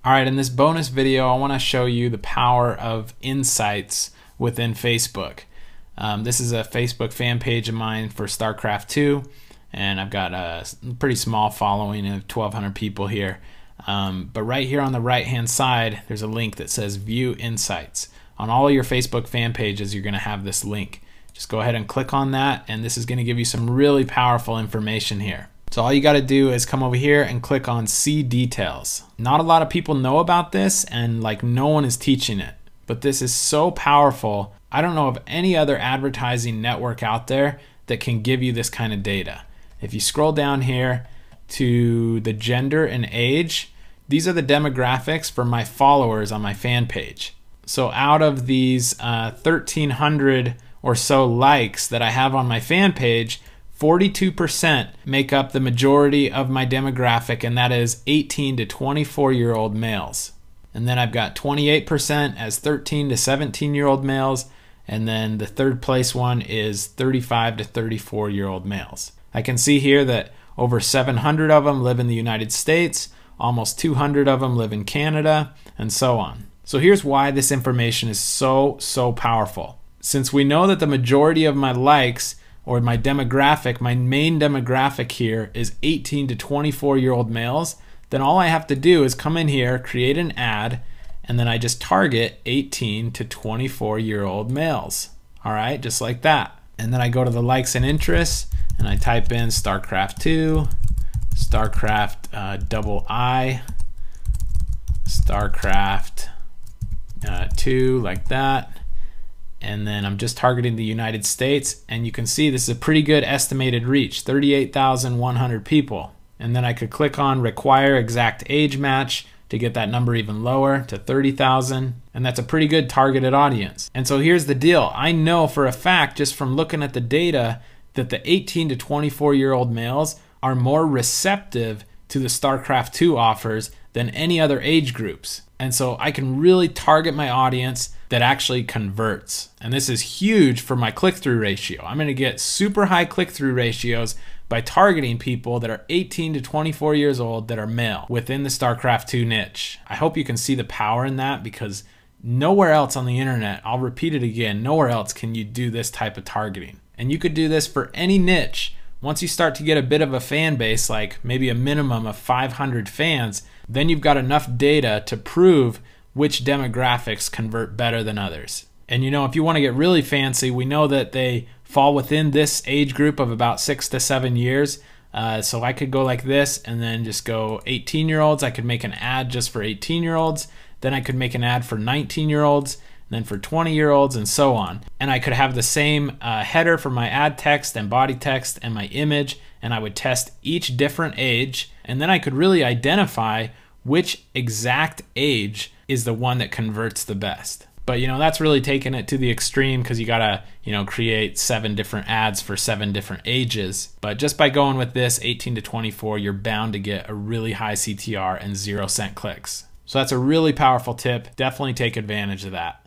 All right, in this bonus video, I want to show you the power of insights within Facebook. This is a Facebook fan page of mine for StarCraft 2, and I've got a pretty small following of 1,200 people here. But right here on the right-hand side, there's a link that says View Insights. On all of your Facebook fan pages, you're going to have this link. Just go ahead and click on that, and this is going to give you some really powerful information here. So all you got to do is come over here and click on See Details. Not a lot of people know about this, and like no one is teaching it, but this is so powerful. I don't know of any other advertising network out there that can give you this kind of data. If you scroll down here to the gender and age, these are the demographics for my followers on my fan page. So out of these 1,300 or so likes that I have on my fan page, 42% make up the majority of my demographic, and that is 18 to 24-year-old males. And then I've got 28% as 13 to 17-year-old males, and then the third place one is 35 to 34-year-old males. I can see here that over 700 of them live in the United States, almost 200 of them live in Canada, and so on. So here's why this information is so powerful. Since we know that the majority of my likes, or my demographic, my main demographic here is 18 to 24-year-old males, then all I have to do is come in here, create an ad, and then I just target 18 to 24-year-old males. All right, just like that. And then I go to the likes and interests, and I type in StarCraft 2, StarCraft II, StarCraft 2, like that. And then I'm just targeting the United States, and you can see this is a pretty good estimated reach, 38,100 people. And then I could click on Require Exact Age Match to get that number even lower to 30,000, and that's a pretty good targeted audience. And so here's the deal. I know for a fact, just from looking at the data, that the 18 to 24-year-old males are more receptive to the StarCraft 2 offers than any other age groups. And so I can really target my audience that actually converts. And this is huge for my click-through ratio. I'm going to get super high click-through ratios by targeting people that are 18 to 24 years old that are male within the StarCraft 2 niche. I hope you can see the power in that, because nowhere else on the internet, I'll repeat it again, nowhere else can you do this type of targeting. And you could do this for any niche. Once you start to get a bit of a fan base, like maybe a minimum of 500 fans, then you've got enough data to prove which demographics convert better than others. And you know, if you want to get really fancy, we know that they fall within this age group of about 6 to 7 years. So I could go like this and then just go 18-year-olds. I could make an ad just for 18-year-olds. Then I could make an ad for 19-year-olds, then for 20-year-olds, and so on. And I could have the same header for my ad text and body text and my image, and I would test each different age, and then I could really identify which exact age is the one that converts the best. But you know, that's really taking it to the extreme, because you gotta, you know, create 7 different ads for 7 different ages. But just by going with this 18 to 24, you're bound to get a really high CTR and 0-cent clicks. So that's a really powerful tip. Definitely take advantage of that.